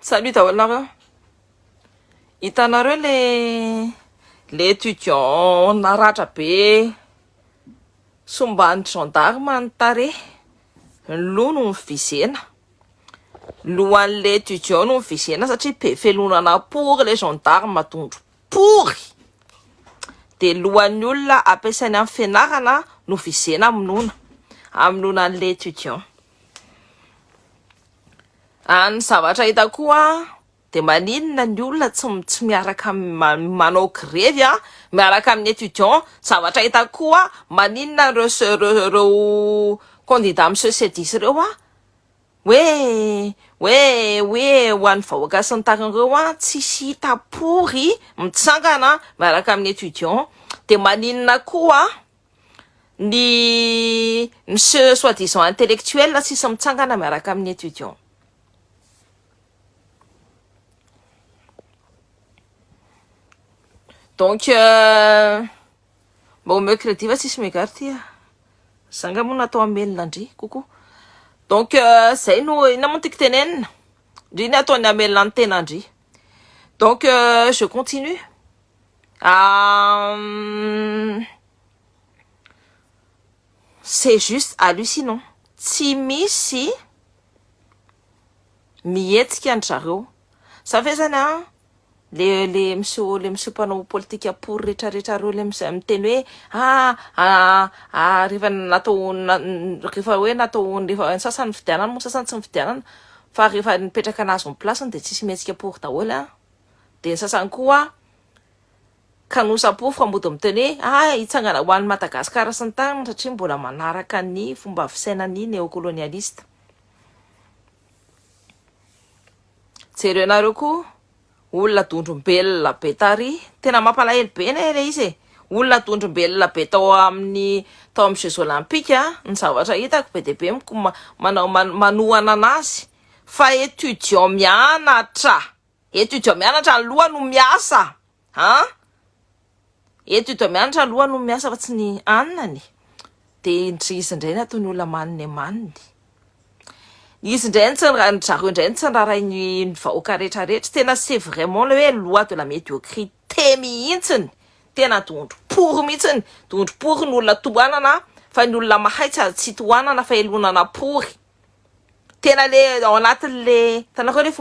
Salut daholo. Hitanareo le étudiant naratra be somban'ny gendarme ny tare loha no mivizena lohan'le étudiant no mivizena satria be felonana pory le gendarme matondro pory de lohan'ny olona ampiasainy amin'ny fianarana no vizena aminona an'le étudiant. Any zavatra hita koa de maninona ny olona tsy miaraka manao grevy miaraka amin'ny étudiant. Zavatra hita koa maninona reo candidat amin'ny société reo hoe ho an'ny vahoaka sy ny taran'ireo tsisy hita pory mitsangana miaraka amin'ny étudiant. De maninona koa ny soi-disant intellectuel tsisy mitsangana miaraka amin'ny étudiant. Donc mba mercredi fa tsisy megarty zanga moa natao amelona andry coucou. Donc zay no ina moa tiako tenenina ndry ny ataony amelona ny tena andry. Donc je continue. C'est juste hallucinant. Tsy misy mihetsika andry zareo. Ça fait zany le monsieur panao politika pour rehetrarehetra reo le miteny hoe rehefa sasany fidianana moa sasany tsy mifidianana fa rehefa nipetraka anazy ny place de tsisy mihetsika pour daholo de ny sasany koa kanosapofo mody miteny hoe hitsangana ho an'ny Madagasikara sy ny tanana satria mbola manaraka ny fomba fisainany néocolonialiste. Jerenareo koa olona dondrombelona be tary tena mampalahelo be le izy olona dondrombelona be tao amin'ny Jeux olympiques ny zavatra hitako be de be manohana anazy fa étudiant mianatra ny loha no miasa étudiant mianatra aloha no miasa fa tsy ny anany de izy indray nataony olona maniny izy indray zareo indray tsy nrarainy vahoaka rehetrarehetra tena c'est vraiment le hoe loi de la médiocrité mihitsiny tena dondro pory mihitsiny dondro pory ny olona toanana fa ny olona mahay tsy toanana fa elonana pory tena le ao anatin'le tanako le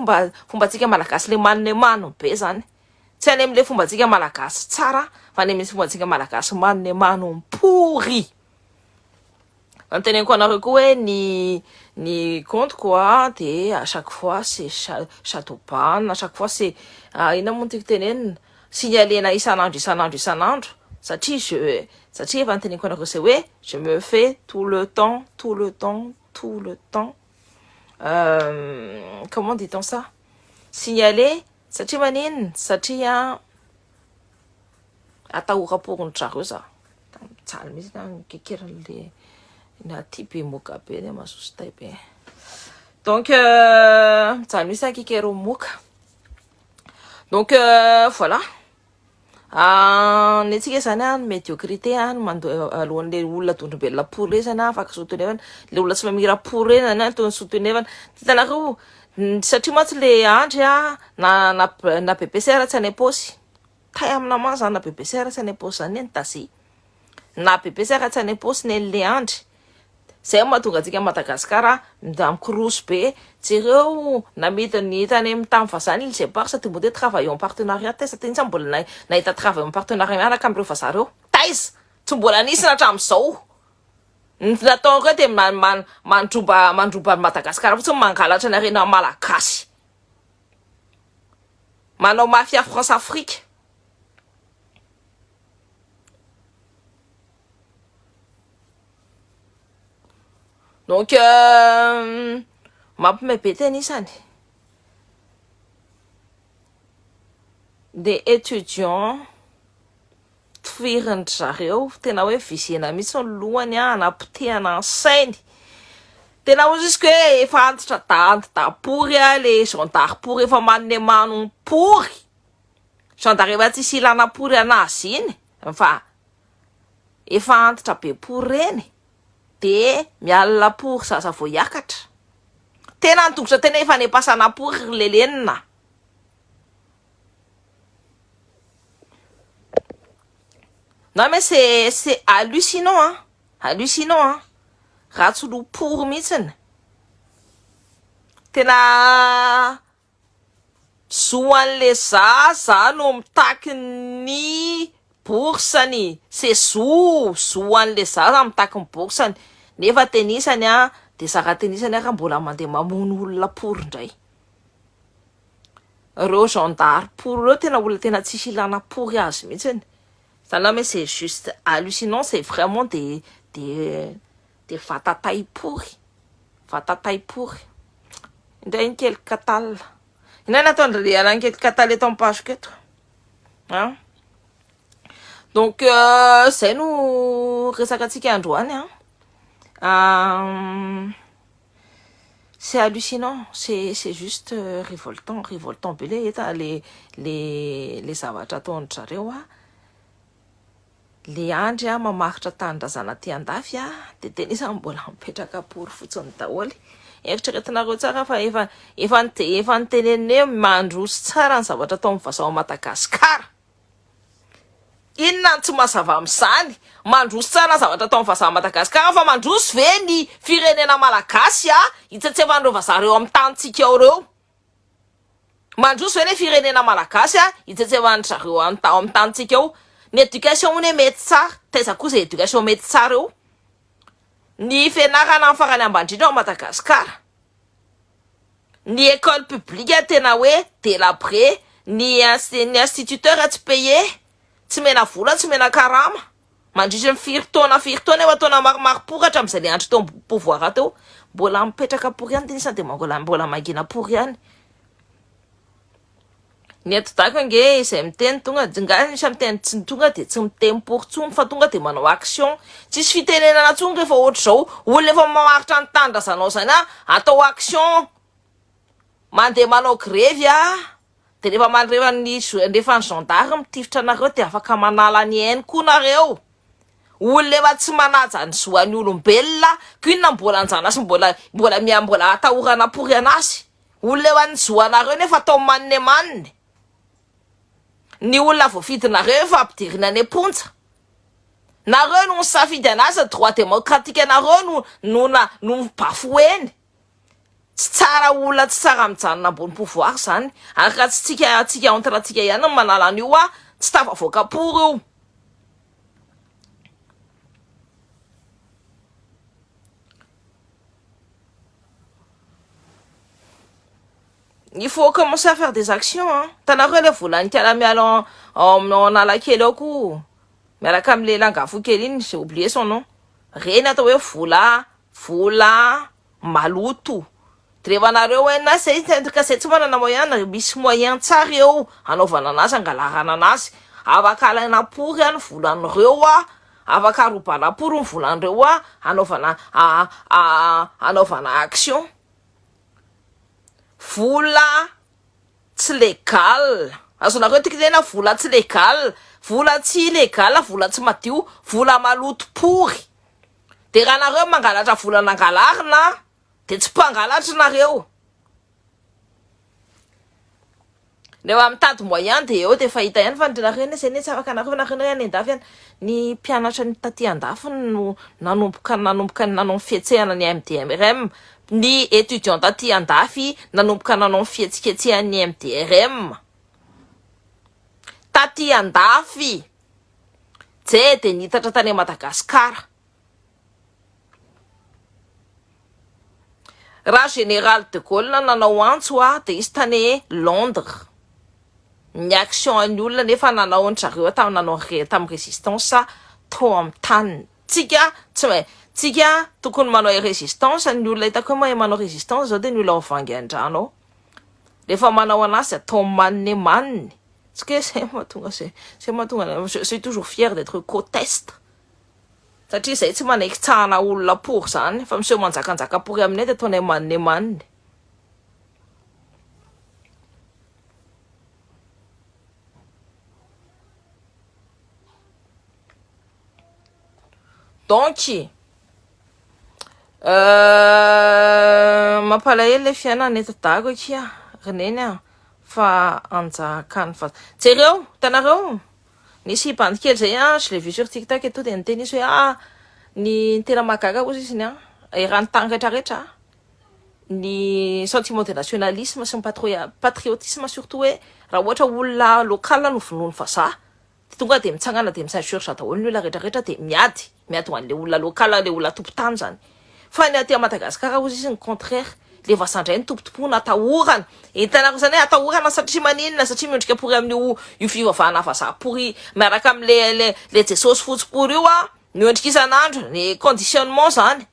fombatsika malagasy le maniny be zany tsy any am'le fombatsika malagasy tsara fa ny am'le fombatsika malagasy maniny pory. Anteneniko anareo koa hoe ny compte quoi de à chaque fois c'est chateauban, à chaque fois c'est ina moa tiako tenenina signalena isanandro satria efa anteneniko anareo c'est hoe je me fais tout le temps comment dit-on ça signaler satria maninona satria atahoraporony zareo za tsara mihitsy kekeran'le na type moka be ne mazoso tay be. Donc zany misy akekero moka. Donc voilà netsika zany médiocrité mandoa alohan'le olona dondrombelona pory zany afaka sotonevana le olona tsy mamira pory zany tony sotonevana titanareo satria moa tsy le andry na BBC tsy any aposy tay amina ma zany na BBC tsy any aposy zany ny tasy na BBC tsy any aposy le andry zay mahatonga antsika Madagasikara mikoroso be jereo namidiny hitany amin'ny tany vazany il sépare sa mbo de travailler en partenariat tesa teny sa mbola nahita travailler en partenariat miaraka am'ireo vazareo taiza tsy mbola nisy natram'izao natao koa de mandroba Madagasikara fotsiny mangalatra ny arena malagasy manao mafia France Afrique. Donc mampimay be tena isany de étudiant tifiriny zareo tena hoe vizena mihitsy ny lohany anapotehana ny sainy tena ho jusque hoe efa antitra pory le gendarme pory efa maniny pory gendarme efa tsisy ilana pory anazy iny fa efa antitra be pory reny de miala pory zaza vo hiakatra tena antokotra tena efa nepasana pour lelenina. Non mais c'est hallucinant hein. Hallucinant hein. Ratsy lo pour mihitsiny. Tena zoan'le za no mitaky ny borsany. C'est zoan'le za mitaky ny borsany. Nefa tenisany a de zaka tenisany raha mbola mandeha mamono olona pour ndray. Reo gendarme pour reo tena olona tena tsisy ilana pour azy mihitsiny. Ça là mais c'est juste hallucinant, c'est vraiment des vata-taille pourri. Vata-taille pourri. Indray kely katala. Inay natondry ala kely katala eto ampasoko eto. Hein? Donc zay no resakatsika androany hein. C'est hallucinant, c'est juste révoltant be les zavatra ataon'ny zareo a. Le andry a mamaritra tanindrazana ty andafy a de tenisany mbola mipetraka pour fotsiny daholo. Eritreretinareo tsara fa efa niteneneo mandroso tsara ny zavatra atao amin'ny vazaha Madagasikara. Inona tsy mazava amin'izany? Mandroso tsara ny zavatra atao amin'ny vazaha Madagasikara fa mandroso ve ny firenena malagasy a hitsetsevandreo vazareo amin'ny tanitsika ao reo? Mandroso ve ny firenena malagasy a hitsetsevandreo amin'ny tanitsika ao? Ny éducation moa mety tsara, taiza kosa éducation mety tsara eo. Ny fianarana amin'ny farany ambandrindra ao Madagasikara. Ny école publique tena hoe délabré, ny instituteur tsy payé, tsy mena vola, tsy mena karama. Mandritra ny firy taona efa taona maromaro poratra amin'izay le andro tao pouvoir atao. Mbola mipetraka pour ihany tenisany de mbola mangina pour ihany. Ny eto dako nge izay miteny tonga nga nisy miteny tsy tonga de tsy miteny pour tsony fa tonga de manao action. Tsisy fitenenana tsony rehefa ohatra zao olona efa mamaritra ny tandrazanao zany atao action. Mandeha manao grève de rehefa ny gendarme mitifitra anareo de afaka manala ny haine koa nareo. Olona efa tsy manaja ny zoan'ny olombelona k'inona mbola anjanazy mbola atahorana pour anazy. Olona efa ny zoanareo nefa atao manne. Ny olona voafidinareo efa ampidirina any amponja. Nareo no misafidy anazy droit démocratique anareo no bafoueny. Tsy tsara olona tsy tsara mijanona ambony pouvoir zany. Araka tsy tsika entratsika ihany no manala an'io tsy tafavoaka pour io. Il faut commencer à faire des actions hein. Tanareo le volany tiala miala en Analakely ao ko. Miaraka am'le Langavo kely iny, j'ai oublié son nom. Reny atao hoe vola maloto. De rehefa nareo hoe na zay tsy manana moyen, misy moyen tsara eo anaovana anazy, angalarana anazy. Afaka alaina pour any volan'ireo afaka arobana pour ny volan'ireo anaovana action. Vola tsy légal. Azonareo tikilena vola tsy légal, vola tsy illégal, vola tsy madio, vola maloto pourry. De raha nareo mangalatra vola nangalarina de tsy mpangalatra nareo. Rehefa mitady moyen de eo de fahita ihany fa nareo zay tsy afaka nareo any andafy any. Ny mpianatra ny taty andafy no nanomboka nanao fietsehana ny MDRM. Ny étudiant taty andafy nanomboka nanao fietsiketsehana ny MDRM. Taty andafy je de nitatra tany Madagasikara. Raha général de Gaulle nanao antso de izy tany Londres. Ny action an'ny olona nefa nanao ny zareo tamin'ny résistance tao amin'ny tany. Tsika tokony manao résistance, ny olona hitako hoe manao résistance zao de ny olona vangy andrano ao. Rehefa manao anazy atao manne. Parce que c'est mahatonga, je suis toujours fier d'être coteste. Satria zay tsy manaiky tsahana olona pour zany, fa miseho manjakanjaka pour aminay de ataonay manne. Donc Mampalahelo le fiainana eto dago ikia reneny a fa anjakany fa jereo tanareo nisy bande kely zay a je l'ai vu sur TikTok eto dia niteny izy hoe ny tena mahagaga ozy izy ny rano tany rehetrarehetra ny sentiment de nationalisme sy ny patriotisme surtout hoe raha ohatra olona local no vonoiny vazaha tonga de mitsangana de misainsursa daholo ny olona rehetrarehetra de miady ho an'le olona local le olona tompotany zany fa ny aty Madagasikara ozy izy ny contraire le vasandray ny tompotompona atahorana entanako zany hoe atahorana satria maninona satria miondrika pory amin'io fivavahana vazaha pory miaraka am'le jesosy fotsipory io miondrika isan'andro ny conditionnement zany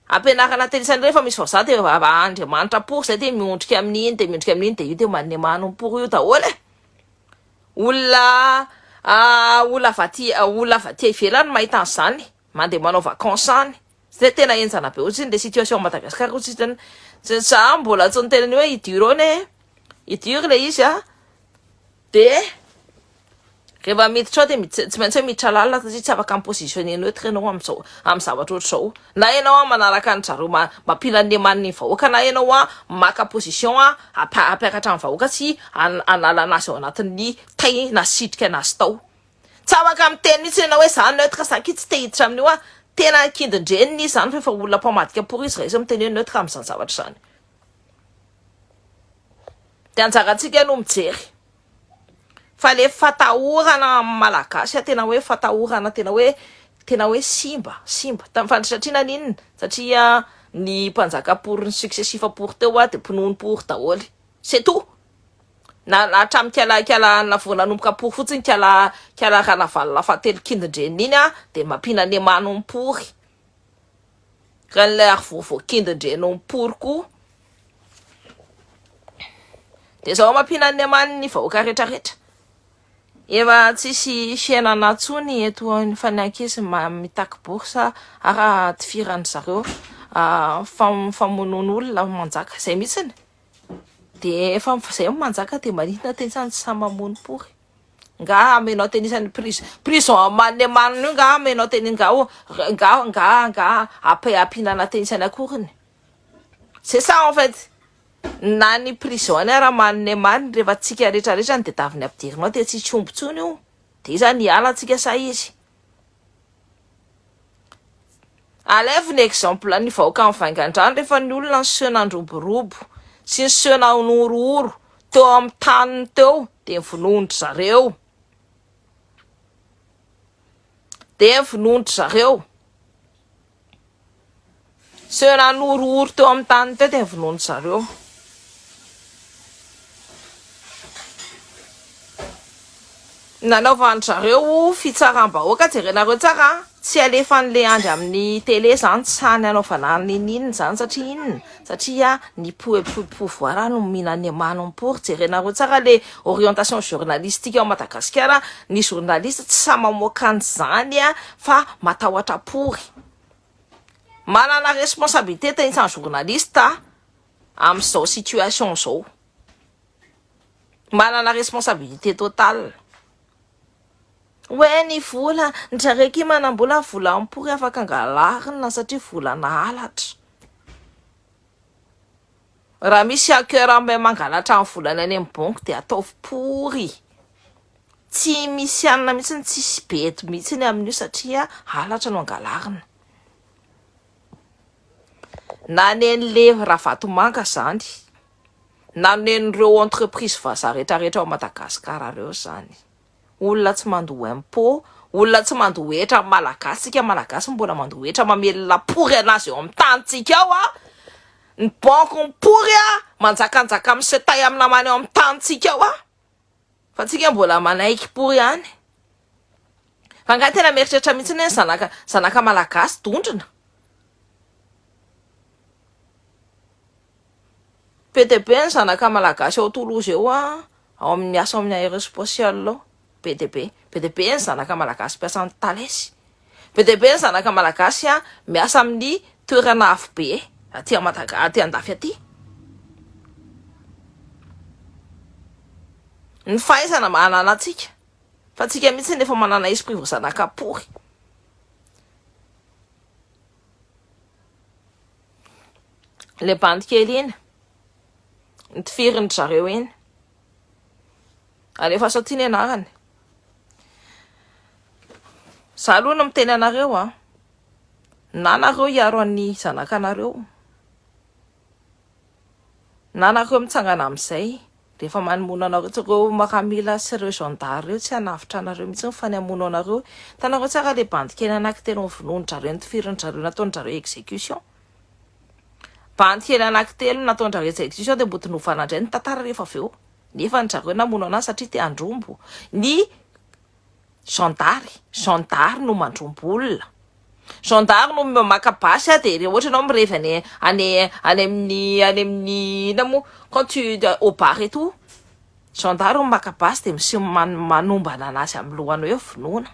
ampianarana teny isany rehefa misy vazaha de Andriamanitra pory zay de miondrika amin'iny de io de manne manompory io daholo olona vaty ivelany mahita an'izany mandeha manao vacances any zay tena enjana be ozy le situation Madagasikara ozy zany za mbola tsy nitenany hoe idur le izy de rehefa miditra ao de tsy maintsy hoe miditra lalina satria tsy afaka positionner neutre ianao amin'ny zavatra ohatr'izao na ianao manaraka ny zareo mampilany maniny vahoaka na ianao maka position apiakatra amin'ny vahoaka sy anala anazy ao anatin'ny tay na sitrika anazy tao tsy afaka miteny mihitsy ianao hoe za neutre saky tsy te hiditra amin'io tena kindindreniny izy zany fa olona mpamadika pory izy raha izy miteny hoe neutre amin'izany zavatra zany de anjarantsika no mijery fa le fatahorana malagasy tena hoe fatahorana tena hoe simba fandrisatriana n'inona satria ny mpanjaka pory ny successif pory teo de mpinono pory daholo c'est tout na hatramy kiala navonanomboka pory fotsiny kiala ranavalona fahatelo kindindreniny iny de mampinane manompory raha nle ary vovoakindindrenompory koa de zao mampinane maniny vahoaka rehetrarehetra efa tsisy fiainana tsony eto ny fanankizy mitaky borsa araha tifirany zareo famonon'olona manjaka zay mihitsiny de efa zay manjaka de maninona teny isany tsy samy mamono pory nga amenao teny isany prison manne manina io nga amenao teny nga apinana teny isany akoriny c'est ça en fait na ny prison raha manine maniny rehefa tsika rehetrarehetra ny de daviny ampidirinao de tsy tsombontsony io de izany hiala tsika sa izy aleviny exemple ny vahoaka amin'ny vaingan-drano rehefa ny olona ny sena androborobo sy ny sena norooro teo amin'ny taniny teo de vonoindry zareo sena norooro teo amin'ny taniny teo de vonoindry zareo nanaovany zareo fitsaram-bahoaka jerenareo tsara tsy alefan'le andry amin'ny télé zany tsy sany anaovana nininy zany satria ny pouvoir no minane manompory jerenareo tsara le orientation journalistique ao Madagasikara ny journaliste tsy sa mamoaka an'izany fa matahotra pory manana responsabilité teny isany journaliste amin'izao situation zao manana responsabilité totale hoe ny vola ny trareky manambola vola ampory afaka angalarina satria vola nahalatra raha misy acteur ambe mangalatra amin'ny volana any amin'ny banque de ataovy pory tsy misy anina mihitsy ny tsisy beto mihitsy ny amin'io satria halatra no angalarina na nen'le Ravatomanga zany na nen'ireo entreprise vazaha rehetrarehetra ao Madagasikara reo zany olona tsy mandoa impôt olona tsy mandohetra malagasy sika malagasy mbola mandohetra mamelona pory anazy eo amin'ny tanitsika ao ny banque mipory manjakanjaka amin'ny setay amin'ny namany eo amin'ny tanitsika ao fa tsika mbola manaiky pory ihany fa nga tena mieritreritra mihitsy ny zanaka malagasy dondrina PDB ny zanaka malagasy ao Toulouse eo ao amin'ny asa amin'ny aérospatial ao PDB ny zanaka malagasy mpiasa amin'ny Thales PDB ny zanaka malagasy miasa amin'ny toerana avo be aty andafy aty ny fahaizana manana atsika fa tsika mihitsy nefa manana esprit vo zanaka pory le bandy kely iny nitifiriny zareo iny alefa asa tiany anarany za aloha no miteny anareo a na nareo hiaro an'ny zanakanareo na nareo mitsangana amin'izay rehefa manomona anareo tsareo makamila sireo gendarme reo tsy hanavitra anareo mihitsy nyfanehamono anareo tanareo tsara le bandy kely anankitelo novononin-jareo nitifiriny-jareo nataon-jareo exécution bandy kely anankitelo nataon-jareo exécution dia mboty novanandray ny tantara rehefa avy eo nefa ny zareo namono anazy satria te andrombo ny gendarme no mandrombo olona gendarme no makabasy a dia ohatra ianao mirevy any amin'ny ina moa quand tu au bar et tout gendarme makabasy dia misy manombana anazy amin'ny lohanao eo vonoana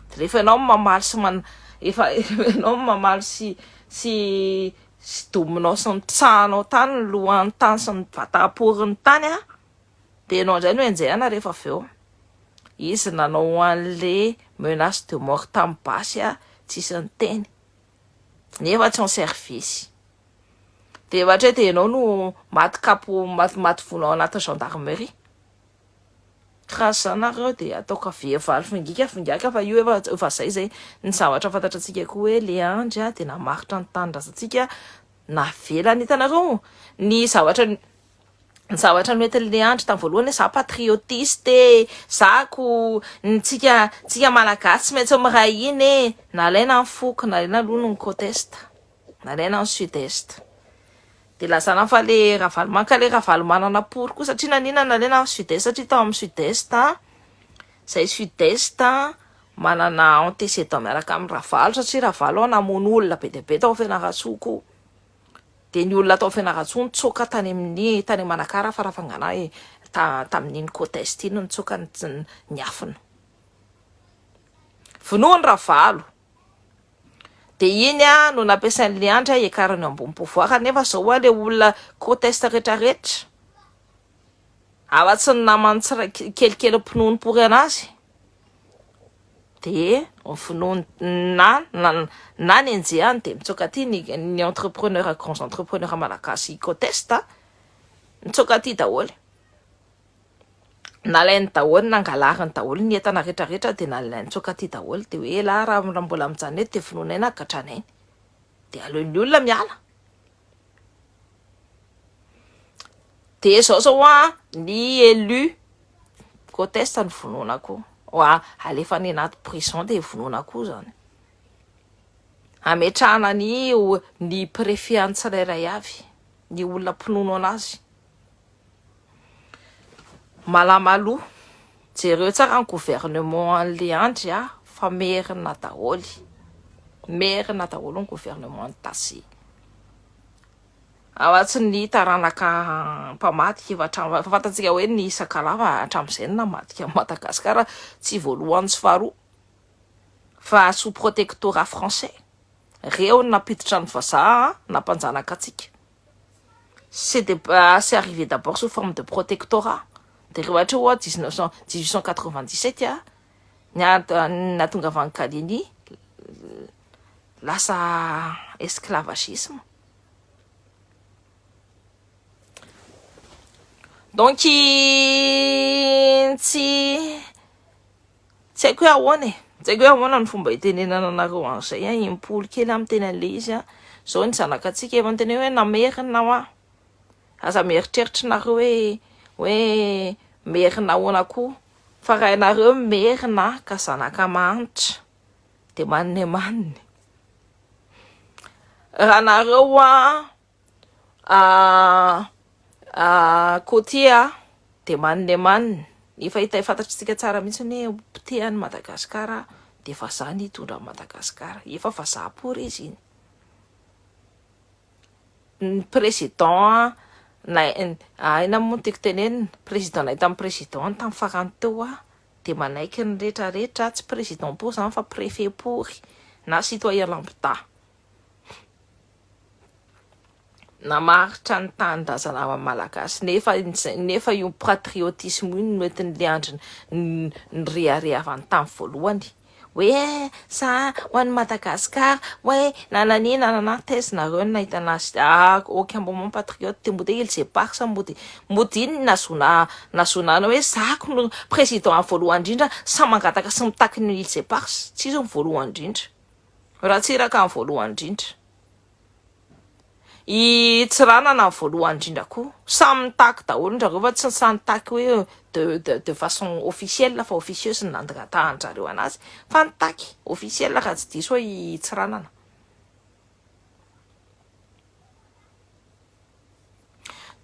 dia rehefa ianao mamaly sy efa ianao mamaly sy dominao sy ny tsahanao tany ny lohany tany sy ny vataporiny tany a dia ianao indray no enjehana rehefa avy eo izy nanao an'le menace de mort tamin'ny basy a tsisy ny teny nefa tsy en service dia ohatra dia ianao no maty vonao anaty gendarmerie raha zanareo dia ataoko avevaly fingaka fa io efa zay ny zavatra fantatratsika koa hoe le andry a dia namaritra ny tanindrazantsika navelany hitanareo ny zavatra mety le andry tamin'ny voalohany za patriotiste zako tsika malagasy tsy maintsy miray iny nalaina ny foko nalaina aloha ny côte-est nalaina ny sud-est dia lazana fa le ravaly manana pory koa satria nanina nalaina ny sud-est satria tao amin'ny sud-est zay sud-est manana antécédent miaraka amin'ny ravaly satria ravaly ao namono olona be dia be tao Fianarantsoa koa dia ny olona tao Fianarantsoa nitsoka tany Manakara farafangana tamin'iny côte-est iny nitsoka ny afina vonoany ravalo dia iny no nampiasain'le andry hiakarany ambony pouvoir nefa zao le olona côte-est rehetrarehetra afa-tsy ny namany kelikely mpinoany pory anazy dia vonoany na ny enjehany dia mitsoka ty ny entrepreneur grands entrepreneur malagasy côte-est mitsoka ty daholo nalainy daholo nangalariny daholo ny entana rehetrarehetra dia nalainy tsoka ty daholo dia hoe raha mbola mijanona eto dia vonoanaina gatranainy dia aleon'ny olona miala dia zao ny élu côte-est ny vonoana koa alefa ny anaty prison dia vonoana koa zany ametrahana ny préfet any tsirairay avy ny olona mpinono anazy malamaloha jereo tsara ny gouvernement an'le andry fa merina daholo ny gouvernement ny tasy afa-tsy ny taranaka mpamaty fantatsika hoe ny Sakalava hatramin'izay namadika Madagasikara tsy voalohany sy faharoa fa sous protectorat français reo napiditra ny vazaha nampanjanaka atsika c'est arrivé d'abord sous forme de protectorat dia reo ohatra hoa 1897 nahatonga Kalenjin lasa esclavagisme donc tsy haiko hoe ahoana ny fomba hitenenana anareo an'izay impoly kely amin'ny teny an'le izy zao ny zanakatsika efa nyteny hoe namerina hoa aza mieritreritra nareo hoe merina ahoana koa fa raha ianareo merina ka zanaka manitra dia maniny raha nareo côté dia maniny ny fantatritsika tsara mihitsy hoe mpitehany Madagasikara dia vazaha ny hitondra Madagasikara efa vazaha pory izy iny ny président ina moa tiako tenenina président nahita amin'ny président tamin'ny farany teo dia manaiky ny rehetrarehetra tsy président pory zany fa préfet pory na citoyen lambda namaritra ny tanindrazana malagasy nefa io patriotisme io no entin'le andry ny reharehavany tamin'ny voalohany hoe sa ho an'ny Madagasikara hoe nanana tese nareo ny nahita anazy ok mbo mon patriote te mbo te il s'est pas sa mbo te iny nazonana hoe zako no président amin'ny voalohany indrindra sa mangataka sy mitaky ny il s'est pas tsy izy ny voalohany indrindra raha tsy iraka amin'ny voalohany indrindra I Tsiranana voalohany indrindra koa samy mitaky daholo ndrareo fa tsy samy mitaky hoe de façon officielle fa officieuse ny nangatahany-jareo anazy fa nitaky officielle raha tsy diso hoe I Tsiranana.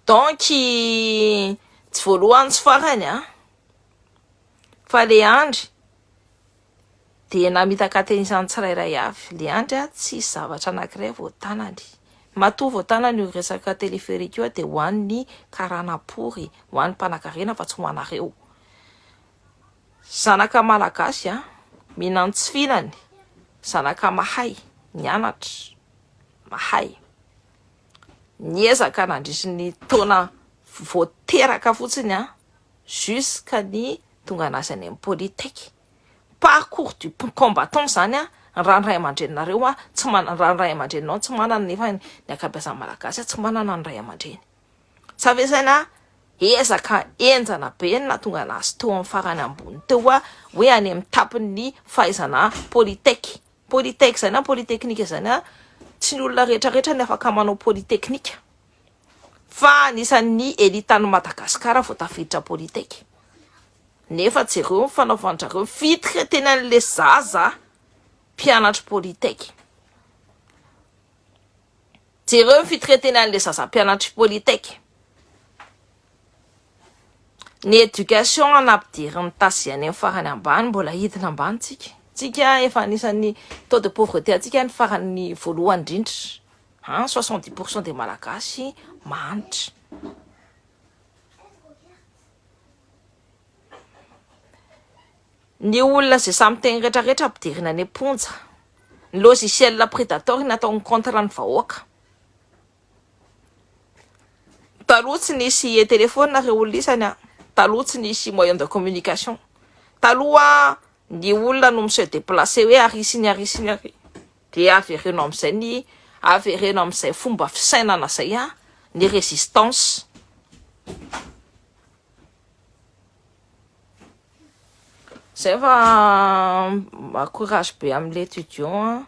Donc tsy voalohany tsy farany fa le andry de namitaka teny izany tsirairay avy le andry tsy zavatra anankiray voatanany matoa voatanany io resaka téléphérique io de ho an'ny karanapory ho an'ny mpanakarena fa tsy ho anareo zanaka malagasy mihinany tsy fihinany zanaka mahay mianatra mahay niezaka nandrisy ny taona voateraka fotsiny jusqu'à ny tonga anazy any amin'ny politique parcours du combattant zany ranoray aman-dreninareo tsy manana ranoray aman-dreninao tsy manana nefa ny akabeazan'ny malagasy tsy manana ny ray aman-dreny savesaina ezaka enjana be na tonga anazy teo amin'ny farany ambony teo hoe any amin'ny tapiny fahaizana politique zany polytechnique zany tsy ny olona rehetrarehetra ny afaka manao polytechnique fa anisan'ny elitan'ny Madagasikara vao tafiditra politique nefa jereo fanaovanjareo fitry tena le zaza mpianatra politique jereo fitry tena le zaza mpianatra politique ny éducation anampidiriny tasy any amin'ny farany ambany mbola hidina ambany tsika efa anisan'ny taux de pauvreté atsika ny farany voalohany indrindra 70% des malagasy mahantra ny olona zay samy teny rehetrarehetra ampidirina any amponja ny logiciel prédateur natao ny contre ny vahoaka taloha tsy nisy téléphone reo olona isany taloha tsy nisy moyen de communication taloha ny olona no se déplacer hoe arisiny ary de avereno amin'izay fomba fisainana zay ny résistance zay fa courage be amin'le étudiant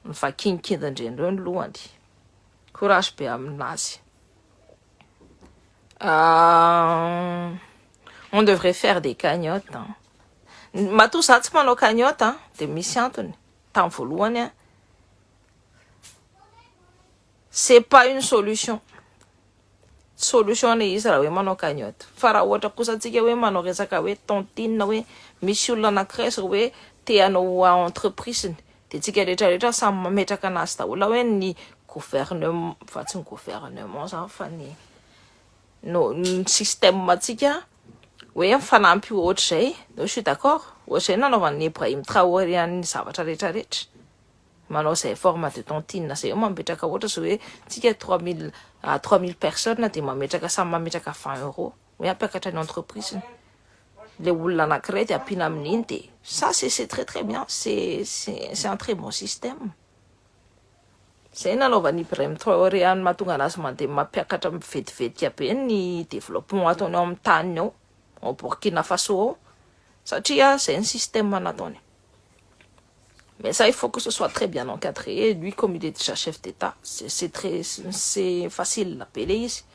ny vakinikindandrenireo ny lohany courage be aminazy on devrait faire des cagnottes matoa za tsy manao cagnotte de misy antony tamin'ny voalohany c'est pas une solution le izy raha hoe manao cagnotte fa raha ohatra kosa antsika hoe manao resaka hoe tontine hoe misy olona anankiray hoe te hanao entreprise de tsika rehetrarehetra samy mametraka anazy daholo hoe ny gouvernement fa tsy ny gouvernement zany fa ny système atsika hoe mifanampy ohatr'izay je suis d'accord ohatr'izay nanaovan'ny Ibrahim Traoré any zavatra rehetrarehetra manao zay forme de tontine zay mametraka ohatra zao hoe tsika 3000 personnes de mametraka samy mametraka 20 € hoe ampiakatra ny entreprise le olona anankiray de ampina amin'iny de ça c'est très très bien c'est un très bon système zay nanaovan'ny Ibrahim Traoré any mahatonga anazy mandeha mampiakatra mivetivetika be ny développement ataony ao amin'ny tany ao au Burkina Faso ao satria c'est un système nataony. Mais ça, il faut que ce soit très bien encadré. Et lui, comme il est déjà chef d'État, c'est facile d'appeler ici.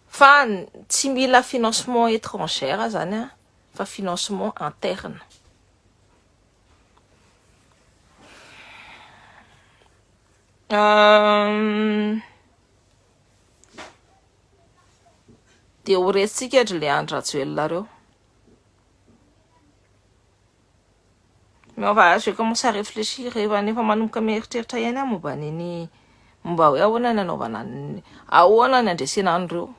Enfin, si mila financement étranger, fa financement interne. De oresika le Andratsuel. Mais on va, je vais commencer à réfléchir et on va manomboka mieritreritra ihany momba nini momba hoe ahoana nanaovana ahoana ny andresena andreo.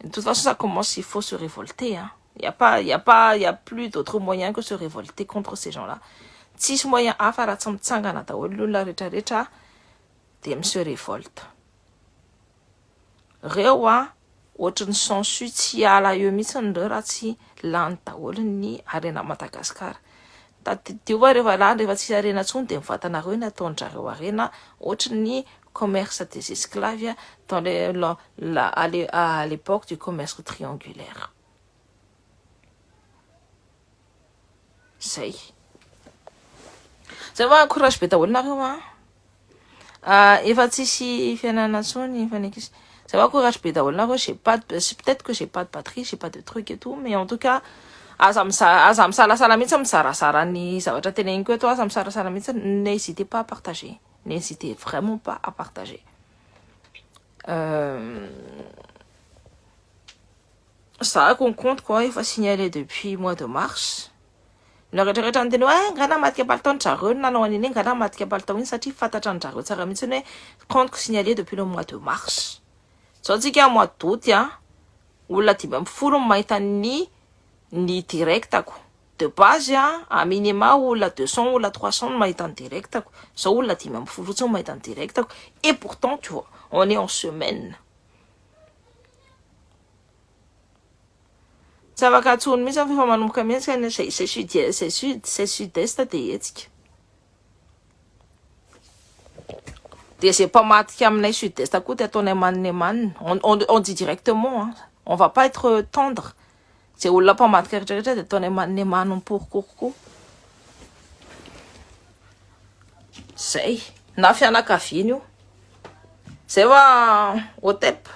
De toute façon ça commence, il faut se révolter il y a plus d'autres moyens que se révolter contre ces gens-là. Tsisy moyen hafa raha tsy mitsangana daholo ny olona rehetrarehetra de se révolte. Reo ohatrany sensu tsy ala eo mihitsy nireo raha tsy lany daholo ny arena Madagasikara. Tadiova rehefa lany rehefa tsy arena tsony de mivatanareo ny ataondrareo arena ohatry ny commerce des esclaves dans à l'époque du commerce triangulaire. Zay va courage be daholo nareo efa tsisy fianana tsony fanekisy. Ça va courage be daholo nareo, peut-être que j'ai pas de batterie, j'ai pas de truc et tout, mais en tout cas aza misalasala mihitsy mizarazara ny zavatra teneniko eto, aza misarasara mihitsy, n'hésitez pas à partager, n'hésitez vraiment pas à partager. Ça qu'on compte quoi, il faut signaler depuis mois de mars. Rehetrarehetra nyteny hoe ngana matika palitao ndrareo nanao an'iny ngana matika palitao iny satria fantatra ndrareo tsara mihitsy hoe compte signalé depuis le mois de mars. Zao tsika mois d'août olona 540 mahita ny directako. De base à minima olona 200 olona 300 mahita ny directako. Zao olona 540 tsony mahita ny directako. Et pourtant tu vois, on est en semaine. Tsy afaka atsony mihitsy fa manomboka mihitsy c'est sud-est de etsika. De zay mpamatika aminay sud-est koa de ataonay manina on dit directement on va pas être tendre. Zay olona mpamatika rehetrarehetra de ataonay manina miporokoroko. Zay na fianakaviana io. Zay va au tep.